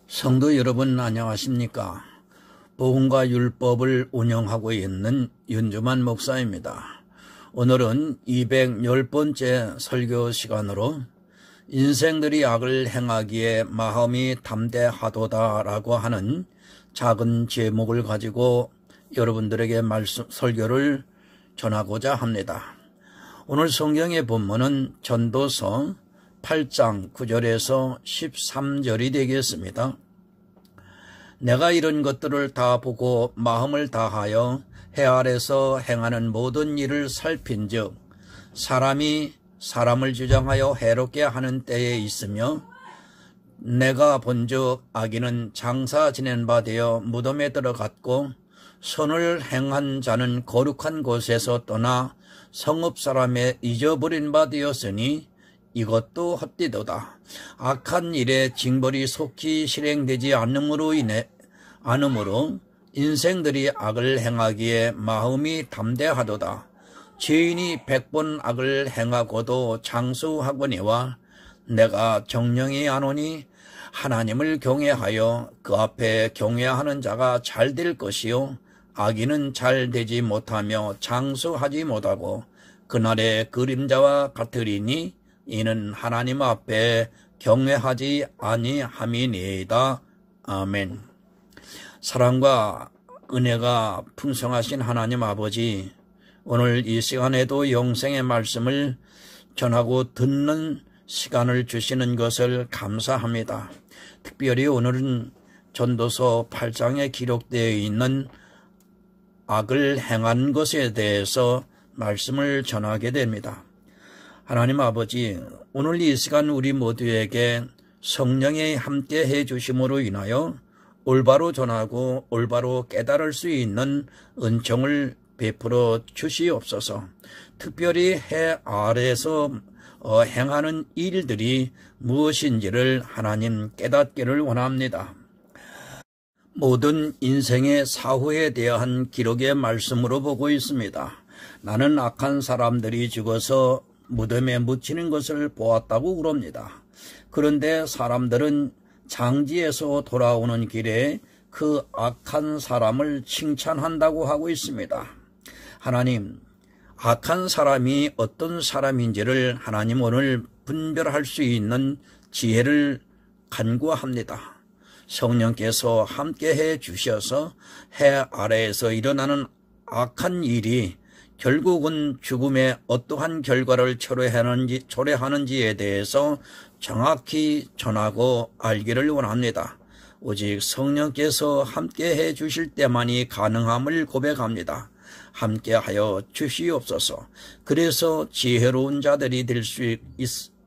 성도 여러분 안녕하십니까? 복음과 율법을 운영하고 있는 윤주만 목사입니다. 오늘은 210번째 설교 시간으로 인생들이 악을 행하기에 마음이 담대하도다 라고 하는 작은 제목을 가지고 여러분들에게 설교를 전하고자 합니다. 오늘 성경의 본문은 전도서 8장 9절에서 13절이 되겠습니다. 내가 이런 것들을 다 보고 마음을 다하여 해 아래서 행하는 모든 일을 살핀즉 사람이 사람을 주장하여 해롭게 하는 때에 있으며 내가 본즉 악인은 장사 지낸 바 되어 무덤에 들어갔고 선을 행한 자는 거룩한 곳에서 떠나 성읍 사람의 잊어버린 바 되었으니 이것도 헛되도다. 악한 일에 징벌이 속히 실행되지 않음으로 인생들이 악을 행하기에 마음이 담대하도다. 죄인이 100번 악을 행하고도 장수하거니와 내가 정령이 아노니 하나님을 경외하여 그 앞에 경외하는 자가 잘 될 것이요 악인은 잘 되지 못하며 장수하지 못하고 그날의 그림자와 같으리니 이는 하나님 앞에 경외하지 아니함이니이다. 아멘. 사랑과 은혜가 풍성하신 하나님 아버지, 오늘 이 시간에도 영생의 말씀을 전하고 듣는 시간을 주시는 것을 감사합니다. 특별히 오늘은 전도서 8장에 기록되어 있는 악을 행한 것에 대해서 말씀을 전하게 됩니다. 하나님 아버지, 오늘 이 시간 우리 모두에게 성령이 함께 해 주심으로 인하여 올바로 전하고 올바로 깨달을 수 있는 은총을 베풀어 주시옵소서. 특별히 해 아래에서 행하는 일들이 무엇인지를 하나님 깨닫기를 원합니다. 모든 인생의 사후에 대한 기록의 말씀으로 보고 있습니다. 나는 악한 사람들이 죽어서 무덤에 묻히는 것을 보았다고 그럽니다. 그런데 사람들은 장지에서 돌아오는 길에 그 악한 사람을 칭찬한다고 하고 있습니다. 하나님, 악한 사람이 어떤 사람인지를 하나님 오늘 분별할 수 있는 지혜를 간구합니다. 성령께서 함께해 주셔서 해 아래에서 일어나는 악한 일이 결국은 죽음의 어떠한 결과를 초래하는지에 대해서 정확히 전하고 알기를 원합니다. 오직 성령께서 함께해 주실 때만이 가능함을 고백합니다. 함께하여 주시옵소서. 그래서 지혜로운 자들이 될 수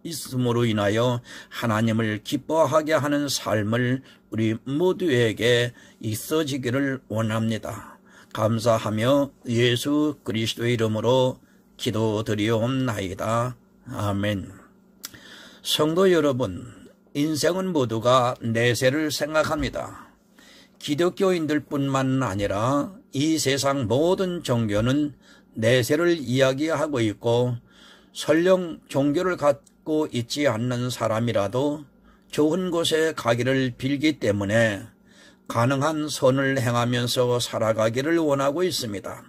있음으로 인하여 하나님을 기뻐하게 하는 삶을 우리 모두에게 있어지기를 원합니다. 감사하며 예수 그리스도의 이름으로 기도드리옵나이다. 아멘. 성도 여러분, 인생은 모두가 내세를 생각합니다. 기독교인들 뿐만 아니라 이 세상 모든 종교는 내세를 이야기하고 있고 설령 종교를 갖고 있지 않는 사람이라도 좋은 곳에 가기를 빌기 때문에 가능한 선을 행하면서 살아가기를 원하고 있습니다.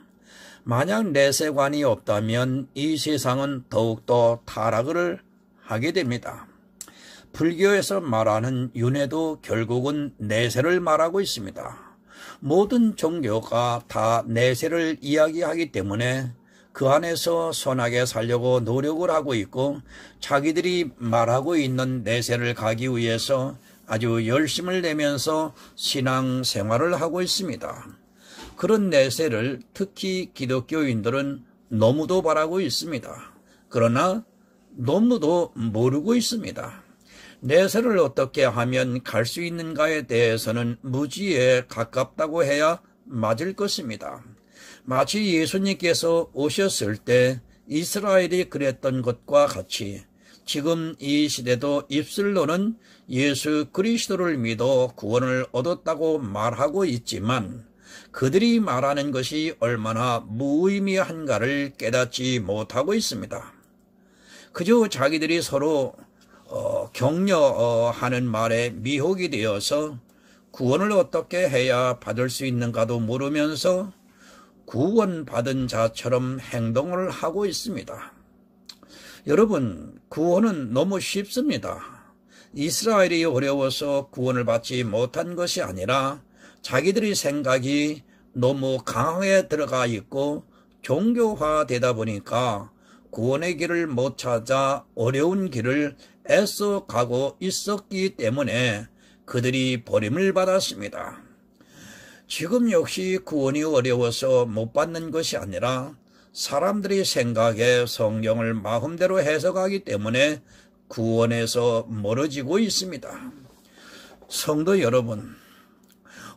만약 내세관이 없다면 이 세상은 더욱더 타락을 하게 됩니다. 불교에서 말하는 윤회도 결국은 내세를 말하고 있습니다. 모든 종교가 다 내세를 이야기하기 때문에 그 안에서 선하게 살려고 노력을 하고 있고 자기들이 말하고 있는 내세를 가기 위해서 아주 열심을 내면서 신앙생활을 하고 있습니다. 그런 내세를 특히 기독교인들은 너무도 바라고 있습니다. 그러나 너무도 모르고 있습니다. 내세를 어떻게 하면 갈 수 있는가에 대해서는 무지에 가깝다고 해야 맞을 것입니다. 마치 예수님께서 오셨을 때 이스라엘이 그랬던 것과 같이 지금 이 시대도 입술로는 예수 그리스도를 믿어 구원을 얻었다고 말하고 있지만 그들이 말하는 것이 얼마나 무의미한가를 깨닫지 못하고 있습니다. 그저 자기들이 서로 격려하는 말에 미혹이 되어서 구원을 어떻게 해야 받을 수 있는가도 모르면서 구원받은 자처럼 행동을 하고 있습니다. 여러분, 구원은 너무 쉽습니다. 이스라엘이 어려워서 구원을 받지 못한 것이 아니라 자기들의 생각이 너무 강하게 들어가 있고 종교화되다 보니까 구원의 길을 못 찾아 어려운 길을 애써 가고 있었기 때문에 그들이 버림을 받았습니다. 지금 역시 구원이 어려워서 못 받는 것이 아니라 사람들이 생각에 성경을 마음대로 해석하기 때문에 구원에서 멀어지고 있습니다. 성도 여러분,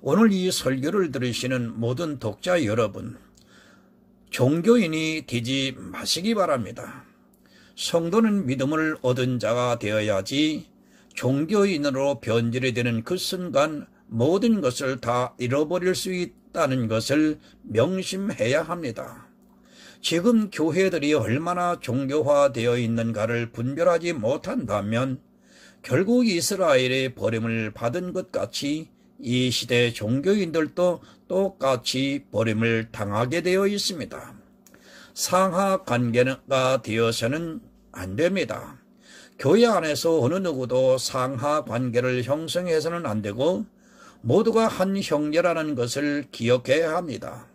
오늘 이 설교를 들으시는 모든 독자 여러분, 종교인이 되지 마시기 바랍니다. 성도는 믿음을 얻은 자가 되어야지 종교인으로 변질이 되는 그 순간 모든 것을 다 잃어버릴 수 있다는 것을 명심해야 합니다. 지금 교회들이 얼마나 종교화되어 있는가를 분별하지 못한다면 결국 이스라엘의 버림을 받은 것 같이 이 시대 종교인들도 똑같이 버림을 당하게 되어 있습니다. 상하 관계가 되어서는 안 됩니다. 교회 안에서 어느 누구도 상하 관계를 형성해서는 안 되고 모두가 한 형제라는 것을 기억해야 합니다.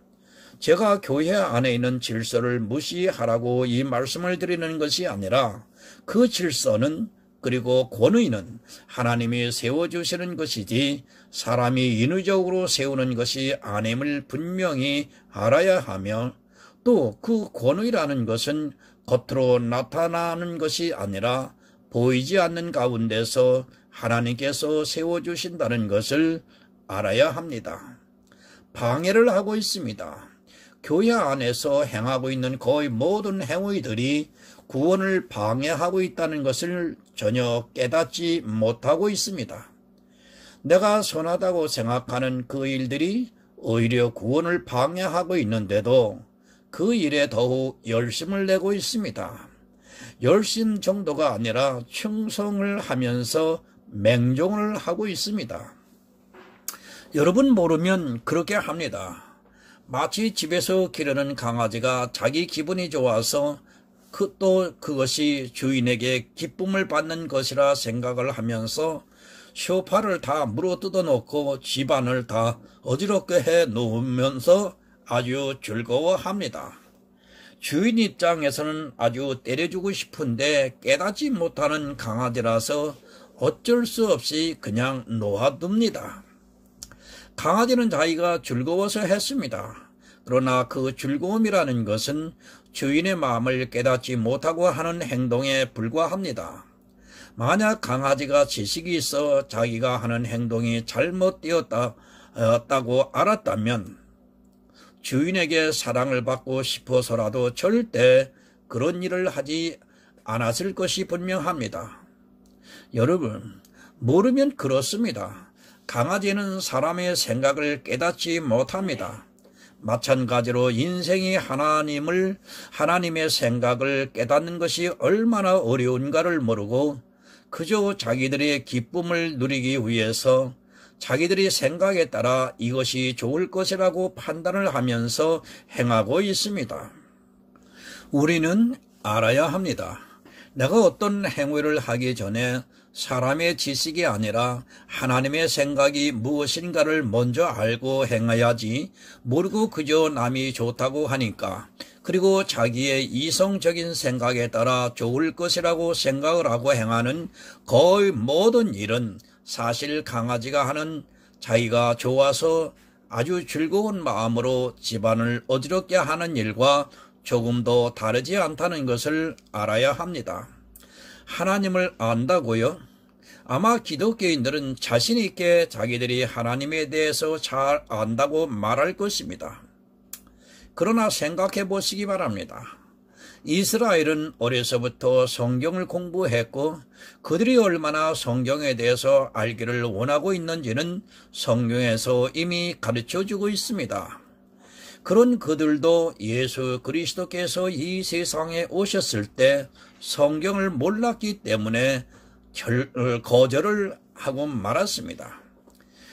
제가 교회 안에 있는 질서를 무시하라고 이 말씀을 드리는 것이 아니라 그 질서는 그리고 권위는 하나님이 세워주시는 것이지 사람이 인위적으로 세우는 것이 아님을 분명히 알아야 하며 또 그 권위라는 것은 겉으로 나타나는 것이 아니라 보이지 않는 가운데서 하나님께서 세워주신다는 것을 알아야 합니다. 방해를 하고 있습니다. 교회 안에서 행하고 있는 거의 모든 행위들이 구원을 방해하고 있다는 것을 전혀 깨닫지 못하고 있습니다. 내가 선하다고 생각하는 그 일들이 오히려 구원을 방해하고 있는데도 그 일에 더욱 열심을 내고 있습니다. 열심 정도가 아니라 충성을 하면서 맹종을 하고 있습니다. 여러분 모르면 그렇게 합니다. 마치 집에서 기르는 강아지가 자기 기분이 좋아서 또 그것이 주인에게 기쁨을 받는 것이라 생각을 하면서 소파를 다 물어뜯어 놓고 집안을 다 어지럽게 해 놓으면서 아주 즐거워합니다. 주인 입장에서는 아주 때려주고 싶은데 깨닫지 못하는 강아지라서 어쩔 수 없이 그냥 놓아둡니다. 강아지는 자기가 즐거워서 했습니다. 그러나 그 즐거움이라는 것은 주인의 마음을 깨닫지 못하고 하는 행동에 불과합니다. 만약 강아지가 지식이 있어 자기가 하는 행동이 잘못되었다고 알았다면 주인에게 사랑을 받고 싶어서라도 절대 그런 일을 하지 않았을 것이 분명합니다. 여러분, 모르면 그렇습니다. 강아지는 사람의 생각을 깨닫지 못합니다. 마찬가지로 인생이 하나님의 생각을 깨닫는 것이 얼마나 어려운가를 모르고 그저 자기들의 기쁨을 누리기 위해서 자기들의 생각에 따라 이것이 좋을 것이라고 판단을 하면서 행하고 있습니다. 우리는 알아야 합니다. 내가 어떤 행위를 하기 전에 사람의 지식이 아니라 하나님의 생각이 무엇인가를 먼저 알고 행해야지 모르고 그저 남이 좋다고 하니까 그리고 자기의 이성적인 생각에 따라 좋을 것이라고 생각을 하고 행하는 거의 모든 일은 사실 강아지가 하는 자기가 좋아서 아주 즐거운 마음으로 집안을 어지럽게 하는 일과 조금도 다르지 않다는 것을 알아야 합니다. 하나님을 안다고요? 아마 기독교인들은 자신 있게 자기들이 하나님에 대해서 잘 안다고 말할 것입니다. 그러나 생각해 보시기 바랍니다. 이스라엘은 어려서부터 성경을 공부했고 그들이 얼마나 성경에 대해서 알기를 원하고 있는지는 성경에서 이미 가르쳐주고 있습니다. 그런 그들도 예수 그리스도께서 이 세상에 오셨을 때 성경을 몰랐기 때문에 거절을 하고 말았습니다.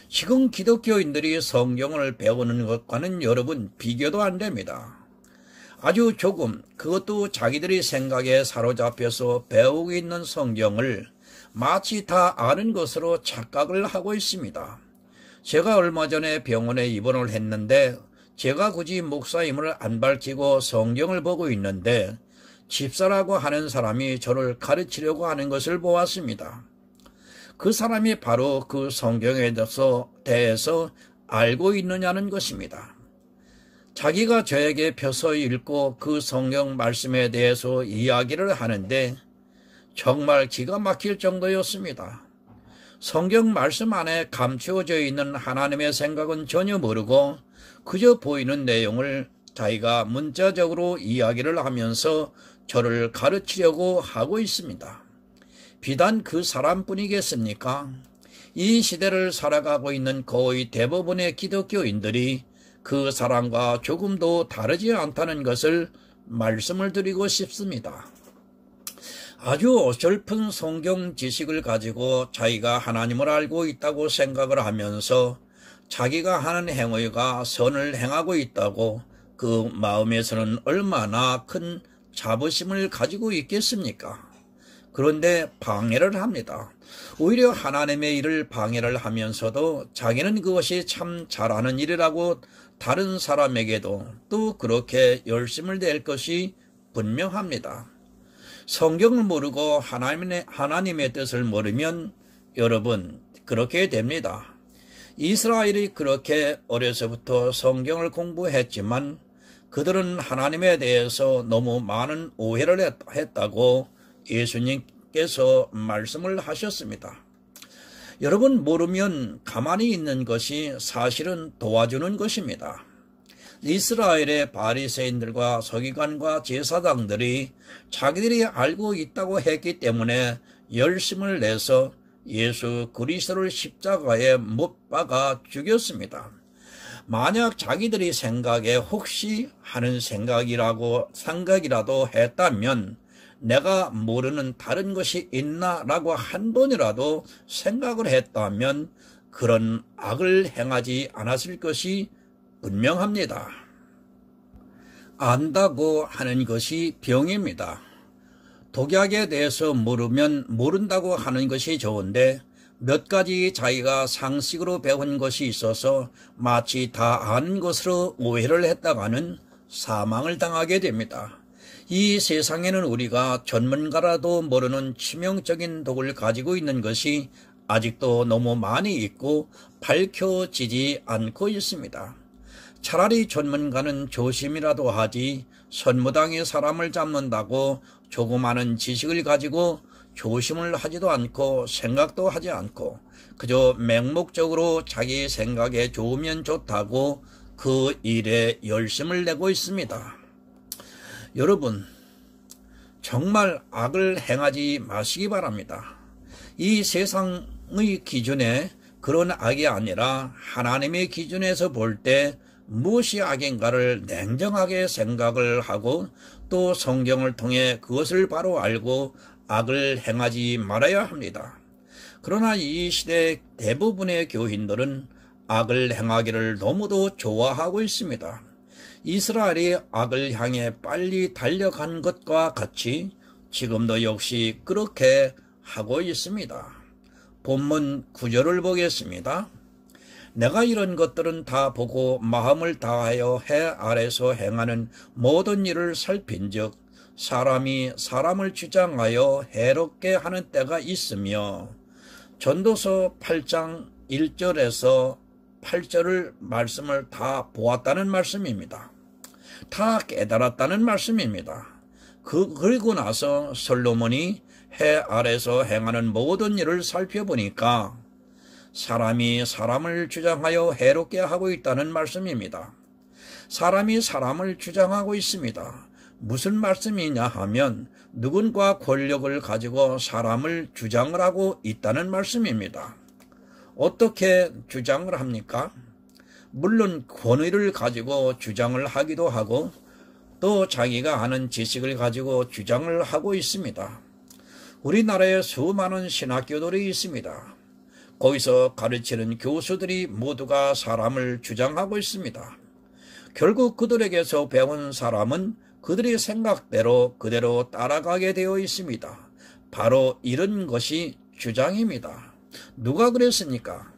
지금 기독교인들이 성경을 배우는 것과는 여러분 비교도 안 됩니다. 아주 조금, 그것도 자기들이 생각에 사로잡혀서 배우고 있는 성경을 마치 다 아는 것으로 착각을 하고 있습니다. 제가 얼마 전에 병원에 입원을 했는데 제가 굳이 목사임을 안 밝히고 성경을 보고 있는데 집사라고 하는 사람이 저를 가르치려고 하는 것을 보았습니다. 그 사람이 바로 그 성경에 대해서 알고 있느냐는 것입니다. 자기가 저에게 펴서 읽고 그 성경 말씀에 대해서 이야기를 하는데 정말 기가 막힐 정도였습니다. 성경 말씀 안에 감추어져 있는 하나님의 생각은 전혀 모르고 그저 보이는 내용을 자기가 문자적으로 이야기를 하면서 저를 가르치려고 하고 있습니다. 비단 그 사람뿐이겠습니까? 이 시대를 살아가고 있는 거의 대부분의 기독교인들이 그 사람과 조금도 다르지 않다는 것을 말씀을 드리고 싶습니다. 아주 어설픈 성경 지식을 가지고 자기가 하나님을 알고 있다고 생각을 하면서 자기가 하는 행위가 선을 행하고 있다고 그 마음에서는 얼마나 큰 자부심을 가지고 있겠습니까? 그런데 방해를 합니다. 오히려 하나님의 일을 방해를 하면서도 자기는 그것이 참 잘하는 일이라고 다른 사람에게도 또 그렇게 열심을 낼 것이 분명합니다. 성경을 모르고 하나님의 뜻을 모르면 여러분 그렇게 됩니다. 이스라엘이 그렇게 어려서부터 성경을 공부했지만 그들은 하나님에 대해서 너무 많은 오해를 했다고 예수님께서 말씀을 하셨습니다. 여러분 모르면 가만히 있는 것이 사실은 도와주는 것입니다. 이스라엘의 바리새인들과 서기관과 제사장들이 자기들이 알고 있다고 했기 때문에 열심을 내서 예수 그리스도를 십자가에 못 박아 죽였습니다. 만약 자기들이 생각에 혹시 하는 생각이라도 했다면 내가 모르는 다른 것이 있나라고 한 번이라도 생각을 했다면 그런 악을 행하지 않았을 것이 분명합니다. 안다고 하는 것이 병입니다. 독약에 대해서 모르면 모른다고 하는 것이 좋은데 몇 가지 자기가 상식으로 배운 것이 있어서 마치 다 아는 것으로 오해를 했다가는 사망을 당하게 됩니다. 이 세상에는 우리가 전문가라도 모르는 치명적인 독을 가지고 있는 것이 아직도 너무 많이 있고 밝혀지지 않고 있습니다. 차라리 전문가는 조심이라도 하지 선무당에 사람을 잡는다고 조그마한 지식을 가지고 조심을 하지도 않고 생각도 하지 않고 그저 맹목적으로 자기 생각에 좋으면 좋다고 그 일에 열심을 내고 있습니다. 여러분 정말 악을 행하지 마시기 바랍니다. 이 세상의 기준에 그런 악이 아니라 하나님의 기준에서 볼 때 무엇이 악인가를 냉정하게 생각을 하고 또 성경을 통해 그것을 바로 알고 악을 행하지 말아야 합니다. 그러나 이 시대 대부분의 교인들은 악을 행하기를 너무도 좋아하고 있습니다. 이스라엘이 악을 향해 빨리 달려간 것과 같이 지금도 역시 그렇게 하고 있습니다. 본문 9절을 보겠습니다. 내가 이런 것들은 다 보고 마음을 다하여 해 아래서 행하는 모든 일을 살핀즉 사람이 사람을 주장하여 해롭게 하는 때가 있으며 전도서 8장 1절에서 8절을 말씀을 다 보았다는 말씀입니다. 다 깨달았다는 말씀입니다. 그리고 나서 솔로몬이 해 아래서 행하는 모든 일을 살펴보니까 사람이 사람을 주장하여 해롭게 하고 있다는 말씀입니다. 사람이 사람을 주장하고 있습니다. 무슨 말씀이냐 하면 누군가 권력을 가지고 사람을 주장을 하고 있다는 말씀입니다. 어떻게 주장을 합니까? 물론 권위를 가지고 주장을 하기도 하고 또 자기가 아는 지식을 가지고 주장을 하고 있습니다. 우리나라에 수많은 신학교들이 있습니다. 거기서 가르치는 교수들이 모두가 사람을 주장하고 있습니다. 결국 그들에게서 배운 사람은 그들의 생각대로 그대로 따라가게 되어 있습니다. 바로 이런 것이 주장입니다. 누가 그랬습니까?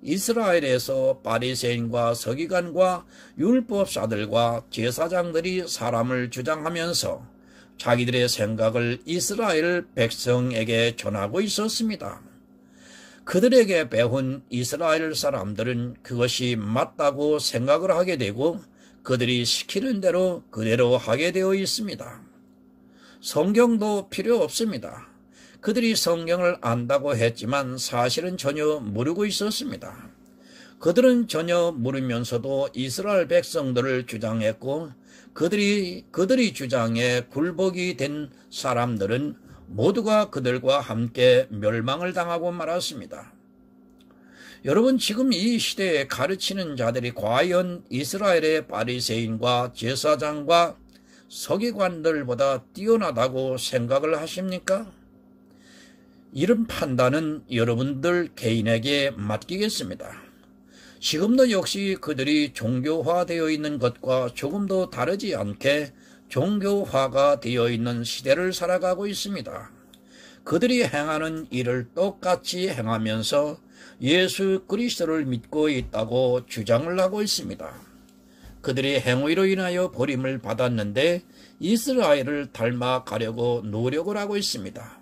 이스라엘에서 바리새인과 서기관과 율법사들과 제사장들이 사람을 주장하면서 자기들의 생각을 이스라엘 백성에게 전하고 있었습니다. 그들에게 배운 이스라엘 사람들은 그것이 맞다고 생각을 하게 되고 그들이 시키는 대로 그대로 하게 되어 있습니다. 성경도 필요 없습니다. 그들이 성경을 안다고 했지만 사실은 전혀 모르고 있었습니다. 그들은 전혀 모르면서도 이스라엘 백성들을 주장했고 그들이 주장에 굴복이 된 사람들은 모두가 그들과 함께 멸망을 당하고 말았습니다. 여러분, 지금 이 시대에 가르치는 자들이 과연 이스라엘의 바리새인과 제사장과 서기관들보다 뛰어나다고 생각을 하십니까? 이런 판단은 여러분들 개인에게 맡기겠습니다. 지금도 역시 그들이 종교화되어 있는 것과 조금도 다르지 않게 종교화가 되어 있는 시대를 살아가고 있습니다. 그들이 행하는 일을 똑같이 행하면서 예수 그리스도를 믿고 있다고 주장을 하고 있습니다. 그들의 행위로 인하여 버림을 받았는데 이스라엘을 닮아가려고 노력을 하고 있습니다.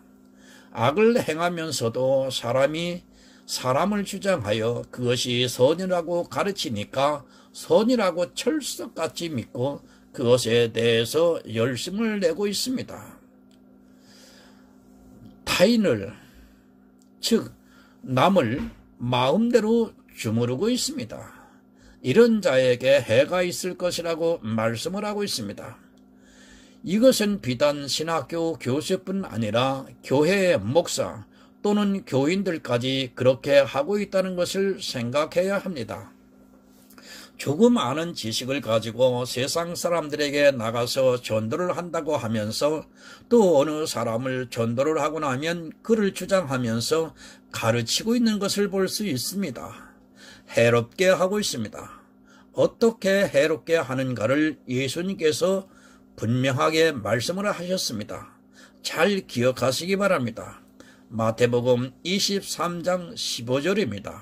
악을 행하면서도 사람이 사람을 주장하여 그것이 선이라고 가르치니까 선이라고 철석같이 믿고 그것에 대해서 열심을 내고 있습니다. 타인을, 즉 남을 마음대로 주무르고 있습니다. 이런 자에게 해가 있을 것이라고 말씀을 하고 있습니다. 이것은 비단 신학교 교수뿐 아니라 교회의 목사 또는 교인들까지 그렇게 하고 있다는 것을 생각해야 합니다. 조금 아는 지식을 가지고 세상 사람들에게 나가서 전도를 한다고 하면서 또 어느 사람을 전도를 하고 나면 그를 주장하면서 가르치고 있는 것을 볼 수 있습니다. 해롭게 하고 있습니다. 어떻게 해롭게 하는가를 예수님께서 분명하게 말씀을 하셨습니다. 잘 기억하시기 바랍니다. 마태복음 23장 15절입니다.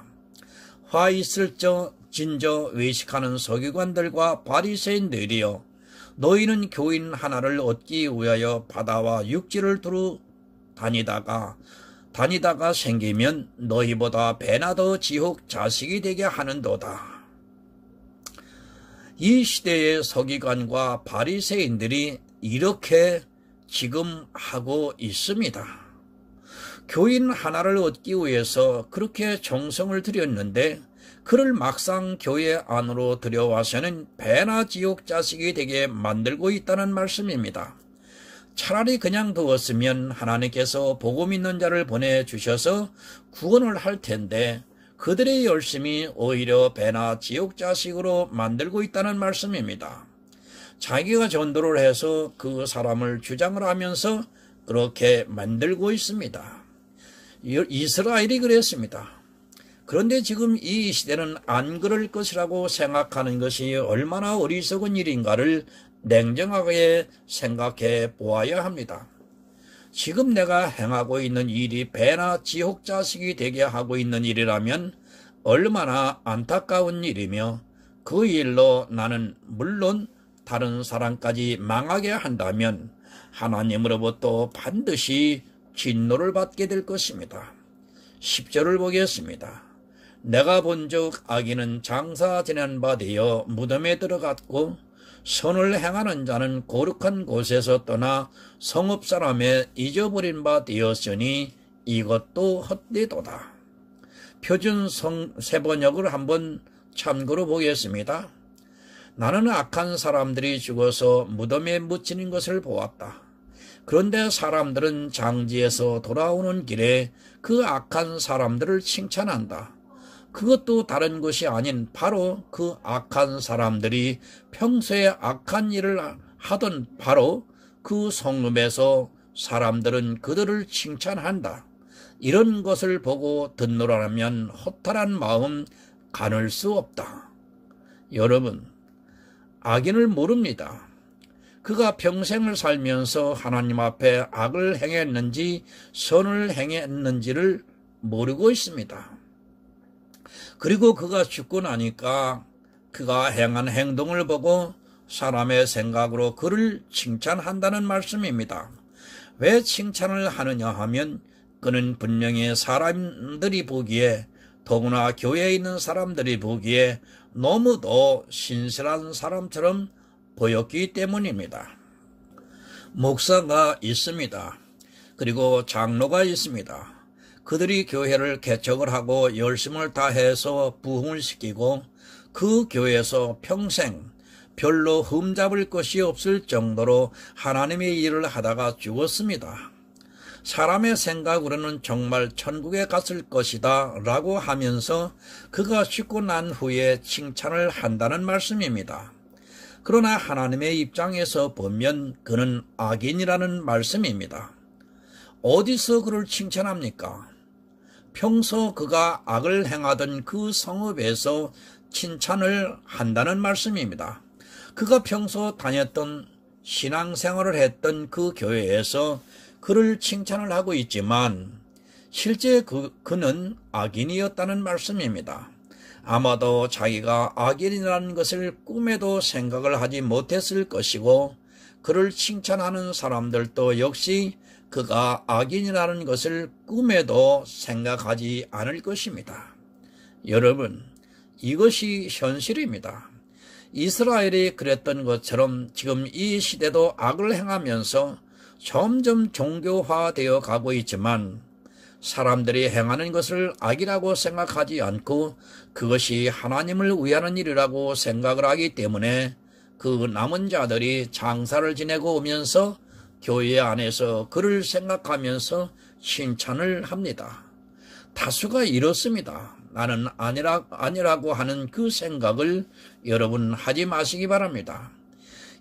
화 있을 적 진저 외식하는 서기관들과 바리새인들이여, 너희는 교인 하나를 얻기 위하여 바다와 육지를 두루 다니다가 생기면 너희보다 배나 더 지옥 자식이 되게 하는도다. 이 시대의 서기관과 바리새인들이 이렇게 지금 하고 있습니다. 교인 하나를 얻기 위해서 그렇게 정성을 들였는데 그를 막상 교회 안으로 들여와서는 배나 지옥 자식이 되게 만들고 있다는 말씀입니다. 차라리 그냥 두었으면 하나님께서 복음 있는 자를 보내주셔서 구원을 할 텐데 그들의 열심이 오히려 배나 지옥 자식으로 만들고 있다는 말씀입니다. 자기가 전도를 해서 그 사람을 주장을 하면서 그렇게 만들고 있습니다. 이스라엘이 그랬습니다. 그런데 지금 이 시대는 안 그럴 것이라고 생각하는 것이 얼마나 어리석은 일인가를 냉정하게 생각해 보아야 합니다. 지금 내가 행하고 있는 일이 배나 지옥 자식이 되게 하고 있는 일이라면 얼마나 안타까운 일이며 그 일로 나는 물론 다른 사람까지 망하게 한다면 하나님으로부터 반드시 진노를 받게 될 것입니다. 10절을 보겠습니다. 내가 본즉 아기는 장사 지낸 바 되어 무덤에 들어갔고 선을 행하는 자는 거룩한 곳에서 떠나 성읍 사람의 잊어버린 바 되었으니 이것도 헛되도다. 표준 세번역을 한번 참고로 보겠습니다. 나는 악한 사람들이 죽어서 무덤에 묻히는 것을 보았다. 그런데 사람들은 장지에서 돌아오는 길에 그 악한 사람들을 칭찬한다. 그것도 다른 것이 아닌 바로 그 악한 사람들이 평소에 악한 일을 하던 바로 그 성읍에서 사람들은 그들을 칭찬한다. 이런 것을 보고 듣노라면 허탈한 마음 가눌 수 없다. 여러분, 악인을 모릅니다. 그가 평생을 살면서 하나님 앞에 악을 행했는지 선을 행했는지를 모르고 있습니다. 그리고 그가 죽고 나니까 그가 행한 행동을 보고 사람의 생각으로 그를 칭찬한다는 말씀입니다. 왜 칭찬을 하느냐 하면 그는 분명히 사람들이 보기에, 더구나 교회에 있는 사람들이 보기에 너무도 신실한 사람처럼 보였기 때문입니다. 목사가 있습니다. 그리고 장로가 있습니다. 그들이 교회를 개척을 하고 열심을 다해서 부흥을 시키고 그 교회에서 평생 별로 흠잡을 것이 없을 정도로 하나님의 일을 하다가 죽었습니다. 사람의 생각으로는 정말 천국에 갔을 것이다 라고 하면서 그가 죽고 난 후에 칭찬을 한다는 말씀입니다. 그러나 하나님의 입장에서 보면 그는 악인이라는 말씀입니다. 어디서 그를 칭찬합니까? 평소 그가 악을 행하던 그 성읍에서 칭찬을 한다는 말씀입니다. 그가 평소 다녔던 신앙생활을 했던 그 교회에서 그를 칭찬을 하고 있지만 실제 그는 악인이었다는 말씀입니다. 아마도 자기가 악인이라는 것을 꿈에도 생각을 하지 못했을 것이고 그를 칭찬하는 사람들도 역시 그가 악인이라는 것을 꿈에도 생각하지 않을 것입니다. 여러분, 이것이 현실입니다. 이스라엘이 그랬던 것처럼 지금 이 시대도 악을 행하면서 점점 종교화되어 가고 있지만 사람들이 행하는 것을 악이라고 생각하지 않고 그것이 하나님을 위하는 일이라고 생각을 하기 때문에 그 남은 자들이 장사를 지내고 오면서 교회 안에서 그를 생각하면서 칭찬을 합니다. 다수가 이렇습니다. 나는 아니라고 하는 그 생각을 여러분 하지 마시기 바랍니다.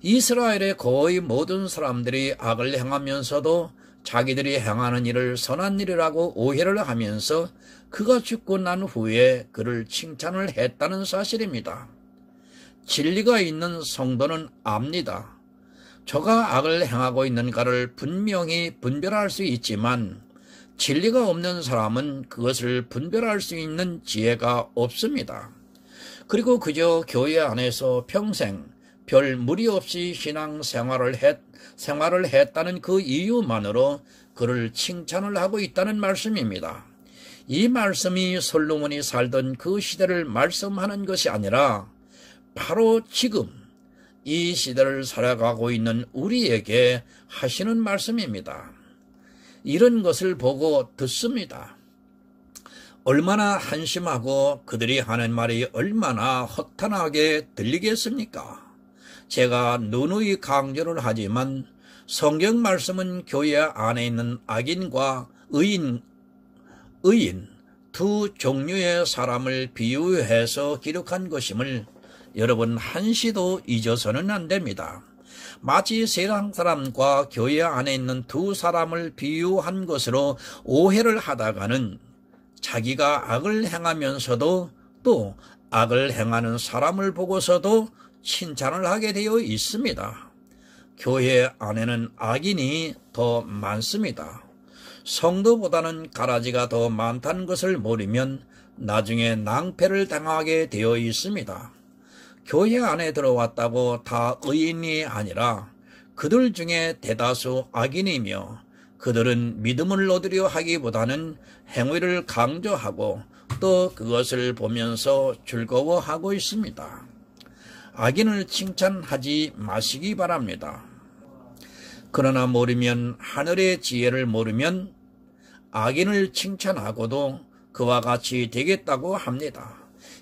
이스라엘의 거의 모든 사람들이 악을 행하면서도 자기들이 행하는 일을 선한 일이라고 오해를 하면서 그가 죽고 난 후에 그를 칭찬을 했다는 사실입니다. 진리가 있는 성도는 압니다. 저가 악을 행하고 있는가를 분명히 분별할 수 있지만 진리가 없는 사람은 그것을 분별할 수 있는 지혜가 없습니다. 그리고 그저 교회 안에서 평생 별 무리 없이 신앙생활을 했다는 그 이유만으로 그를 칭찬을 하고 있다는 말씀입니다. 이 말씀이 솔로몬이 살던 그 시대를 말씀하는 것이 아니라 바로 지금 이 시대를 살아가고 있는 우리에게 하시는 말씀입니다. 이런 것을 보고 듣습니다. 얼마나 한심하고 그들이 하는 말이 얼마나 허탄하게 들리겠습니까? 제가 누누이 강조를 하지만 성경 말씀은 교회 안에 있는 악인과 의인 두 종류의 사람을 비유해서 기록한 것임을 여러분 한시도 잊어서는 안 됩니다. 마치 세상 사람과 교회 안에 있는 두 사람을 비유한 것으로 오해를 하다가는 자기가 악을 행하면서도 또 악을 행하는 사람을 보고서도 칭찬을 하게 되어 있습니다. 교회 안에는 악인이 더 많습니다. 성도보다는 가라지가 더 많다는 것을 모르면 나중에 낭패를 당하게 되어 있습니다. 교회 안에 들어왔다고 다 의인이 아니라 그들 중에 대다수 악인이며 그들은 믿음을 얻으려 하기보다는 행위를 강조하고 또 그것을 보면서 즐거워하고 있습니다. 악인을 칭찬하지 마시기 바랍니다. 그러나 모르면 하늘의 지혜를 모르면 악인을 칭찬하고도 그와 같이 되겠다고 합니다.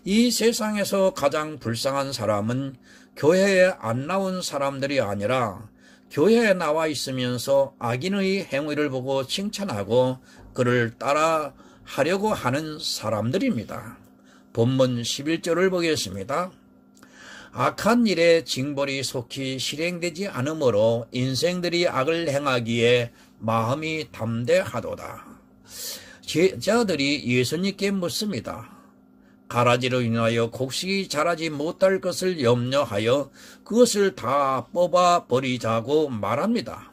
이 세상에서 가장 불쌍한 사람은 교회에 안 나온 사람들이 아니라 교회에 나와 있으면서 악인의 행위를 보고 칭찬하고 그를 따라 하려고 하는 사람들입니다. 본문 11절을 보겠습니다. 악한 일에 징벌이 속히 실행되지 않으므로 인생들이 악을 행하기에 마음이 담대하도다. 제자들이 예수님께 묻습니다. 가라지로 인하여 곡식이 자라지 못할 것을 염려하여 그것을 다 뽑아 버리자고 말합니다.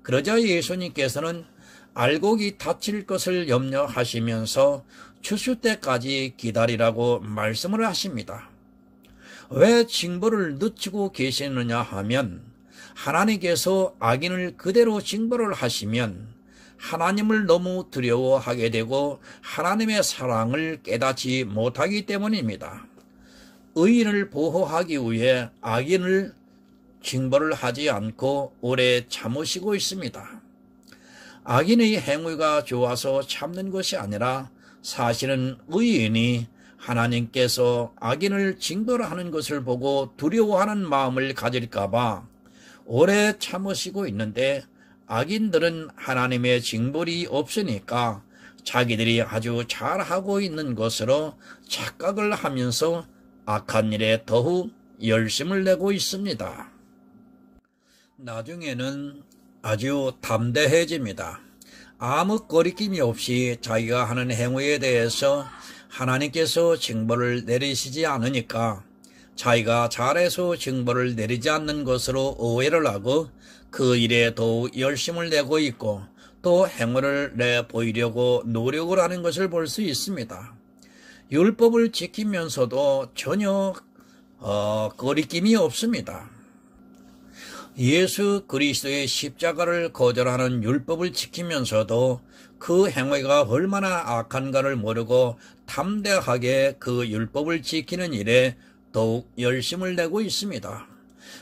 그러자 예수님께서는 알곡이 다칠 것을 염려하시면서 추수 때까지 기다리라고 말씀을 하십니다. 왜 징벌을 늦추고 계시느냐 하면 하나님께서 악인을 그대로 징벌을 하시면 하나님을 너무 두려워하게 되고 하나님의 사랑을 깨닫지 못하기 때문입니다. 의인을 보호하기 위해 악인을 징벌을 하지 않고 오래 참으시고 있습니다. 악인의 행위가 좋아서 참는 것이 아니라 사실은 의인이 하나님께서 악인을 징벌하는 것을 보고 두려워하는 마음을 가질까 봐 오래 참으시고 있는데, 악인들은 하나님의 징벌이 없으니까 자기들이 아주 잘하고 있는 것으로 착각을 하면서 악한 일에 더욱 열심을 내고 있습니다. 나중에는 아주 담대해집니다. 아무 거리낌이 없이 자기가 하는 행위에 대해서 하나님께서 징벌을 내리시지 않으니까 자기가 잘해서 징벌을 내리지 않는 것으로 오해를 하고 그 일에 더욱 열심을 내고 있고 또 행위를 내보이려고 노력을 하는 것을 볼 수 있습니다. 율법을 지키면서도 전혀 거리낌이 없습니다. 예수 그리스도의 십자가를 거절하는 율법을 지키면서도 그 행위가 얼마나 악한가를 모르고 담대하게 그 율법을 지키는 일에 더욱 열심을 내고 있습니다.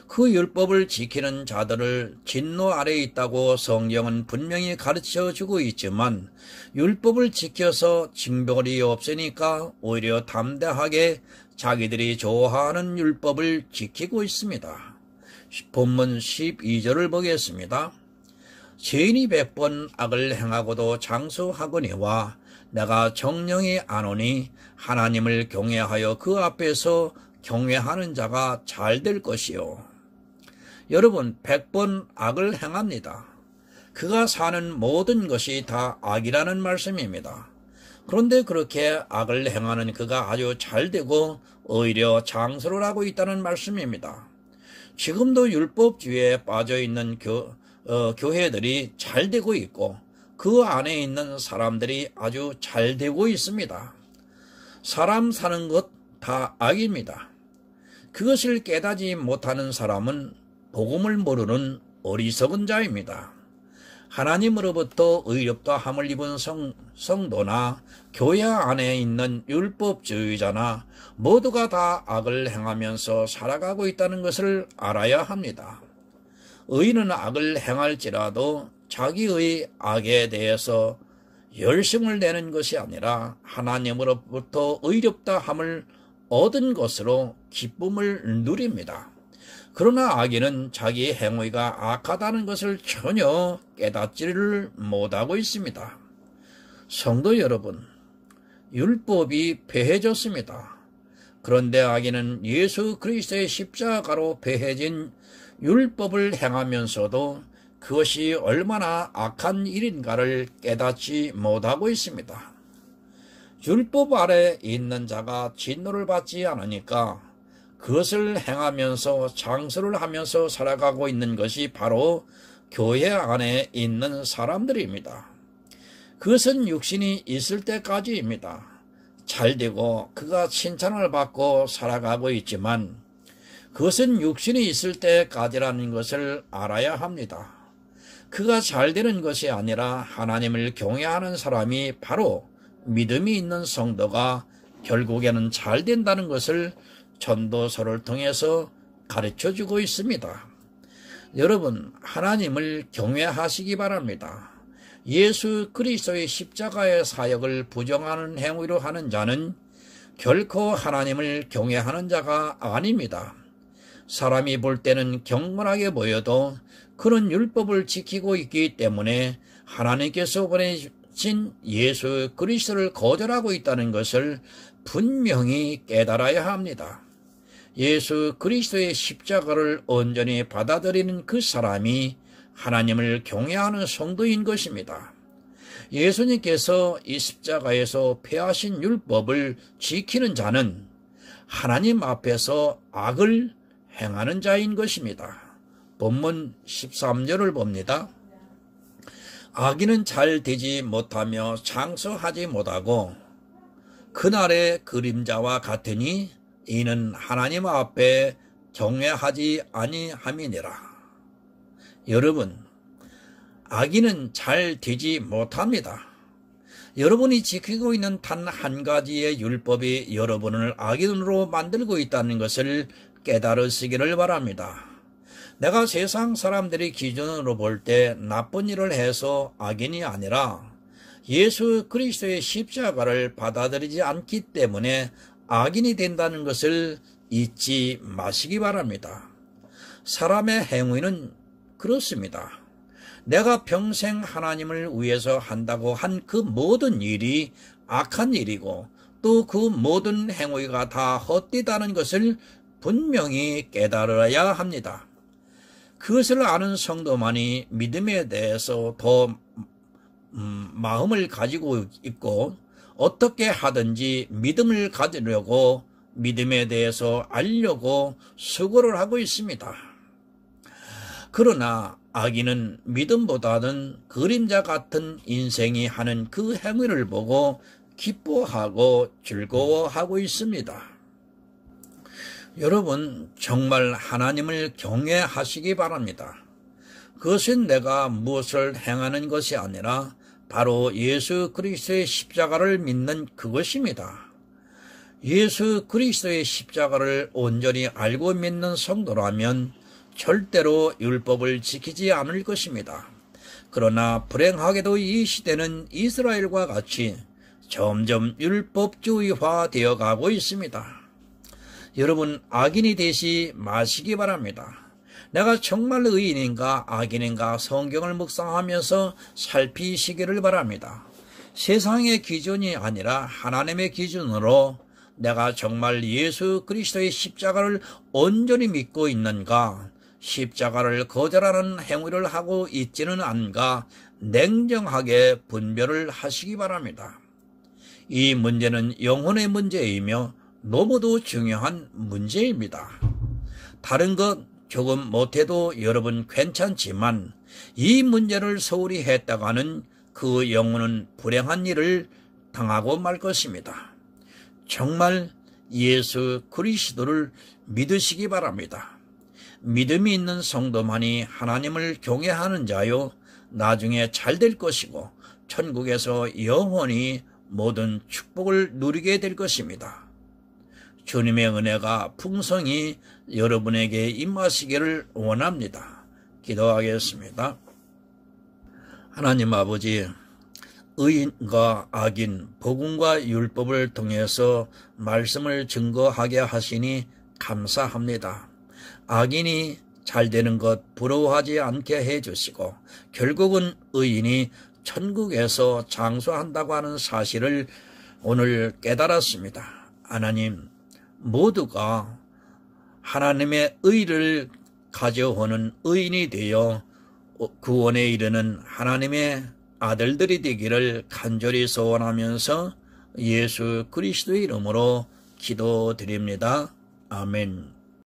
그 율법을 지키는 자들을 진노 아래에 있다고 성경은 분명히 가르쳐주고 있지만 율법을 지켜서 징벌이 없으니까 오히려 담대하게 자기들이 좋아하는 율법을 지키고 있습니다. 본문 12절을 보겠습니다. 죄인이 100번 악을 행하고도 장수하거니와 내가 정령이 아노니 하나님을 경외하여 그 앞에서 경외하는 자가 잘 될 것이요. 여러분, 100번 악을 행합니다. 그가 사는 모든 것이 다 악이라는 말씀입니다. 그런데 그렇게 악을 행하는 그가 아주 잘되고 오히려 장수를 하고 있다는 말씀입니다. 지금도 율법주의에 빠져있는 교회들이 잘되고 있고 그 안에 있는 사람들이 아주 잘되고 있습니다. 사람 사는 것 다 악입니다. 그것을 깨닫지 못하는 사람은 복음을 모르는 어리석은 자입니다. 하나님으로부터 의롭다 함을 입은 성도나 교회 안에 있는 율법주의자나 모두가 다 악을 행하면서 살아가고 있다는 것을 알아야 합니다. 의인은 악을 행할지라도 자기의 악에 대해서 열심을 내는 것이 아니라 하나님으로부터 의롭다 함을 얻은 것으로 기쁨을 누립니다. 그러나 악인은 자기 행위가 악하다는 것을 전혀 깨닫지를 못하고 있습니다. 성도 여러분, 율법이 배해졌습니다. 그런데 악인은 예수 그리스도의 십자가로 배해진 율법을 행하면서도 그것이 얼마나 악한 일인가를 깨닫지 못하고 있습니다. 율법 아래 있는 자가 진노를 받지 않으니까 그것을 행하면서 장수를 하면서 살아가고 있는 것이 바로 교회 안에 있는 사람들입니다. 그것은 육신이 있을 때까지입니다. 잘되고 그가 칭찬을 받고 살아가고 있지만 그것은 육신이 있을 때까지라는 것을 알아야 합니다. 그가 잘되는 것이 아니라 하나님을 경외하는 사람이 바로 믿음이 있는 성도가 결국에는 잘된다는 것을 전도서를 통해서 가르쳐주고 있습니다. 여러분, 하나님을 경외하시기 바랍니다. 예수 그리스도의 십자가의 사역을 부정하는 행위로 하는 자는 결코 하나님을 경외하는 자가 아닙니다. 사람이 볼 때는 경건하게 보여도 그런 율법을 지키고 있기 때문에 하나님께서 보내신 예수 그리스도를 거절하고 있다는 것을 분명히 깨달아야 합니다. 예수 그리스도의 십자가를 온전히 받아들이는 그 사람이 하나님을 경외하는 성도인 것입니다. 예수님께서 이 십자가에서 폐하신 율법을 지키는 자는 하나님 앞에서 악을 행하는 자인 것입니다. 본문 13절을 봅니다. 악인은 잘 되지 못하며 장수하지 못하고 그날의 그림자와 같으니 이는 하나님 앞에 경외하지 아니함이니라. 여러분, 악인은 잘 되지 못합니다. 여러분이 지키고 있는 단 한 가지의 율법이 여러분을 악인으로 만들고 있다는 것을 깨달으시기를 바랍니다. 내가 세상 사람들이 기준으로 볼 때 나쁜 일을 해서 악인이 아니라 예수 그리스도의 십자가를 받아들이지 않기 때문에 악인이 된다는 것을 잊지 마시기 바랍니다. 사람의 행위는 그렇습니다. 내가 평생 하나님을 위해서 한다고 한 그 모든 일이 악한 일이고 또 그 모든 행위가 다 헛되다는 것을 분명히 깨달아야 합니다. 그것을 아는 성도만이 믿음에 대해서 더 마음을 가지고 있고 어떻게 하든지 믿음을 가지려고 믿음에 대해서 알려고 수고를 하고 있습니다. 그러나 악인은 믿음보다는 그림자 같은 인생이 하는 그 행위를 보고 기뻐하고 즐거워하고 있습니다. 여러분, 정말 하나님을 경외하시기 바랍니다. 그것은 내가 무엇을 행하는 것이 아니라 바로 예수 그리스도의 십자가를 믿는 그것입니다. 예수 그리스도의 십자가를 온전히 알고 믿는 성도라면 절대로 율법을 지키지 않을 것입니다. 그러나 불행하게도 이 시대는 이스라엘과 같이 점점 율법주의화 되어 가고 있습니다. 여러분, 악인이 되지 마시기 바랍니다. 내가 정말 의인인가 악인인가 성경을 묵상하면서 살피시기를 바랍니다. 세상의 기준이 아니라 하나님의 기준으로 내가 정말 예수 그리스도의 십자가를 온전히 믿고 있는가, 십자가를 거절하는 행위를 하고 있지는 않은가 냉정하게 분별을 하시기 바랍니다. 이 문제는 영혼의 문제이며 너무도 중요한 문제입니다. 다른 것 조금 못해도 여러분 괜찮지만 이 문제를 소홀히 했다가는 그 영혼은 불행한 일을 당하고 말 것입니다. 정말 예수 그리스도를 믿으시기 바랍니다. 믿음이 있는 성도만이 하나님을 경외하는 자요 나중에 잘 될 것이고 천국에서 영원히 모든 축복을 누리게 될 것입니다. 주님의 은혜가 풍성히 여러분에게 임하시기를 원합니다. 기도하겠습니다. 하나님 아버지, 의인과 악인, 복음과 율법을 통해서 말씀을 증거하게 하시니 감사합니다. 악인이 잘 되는 것 부러워하지 않게 해주시고 결국은 의인이 천국에서 장수한다고 하는 사실을 오늘 깨달았습니다. 하나님, 모두가 하나님의 의를 가져오는 의인이 되어 구원에 이르는 하나님의 아들들이 되기를 간절히 소원하면서 예수 그리스도의 이름으로 기도드립니다. 아멘.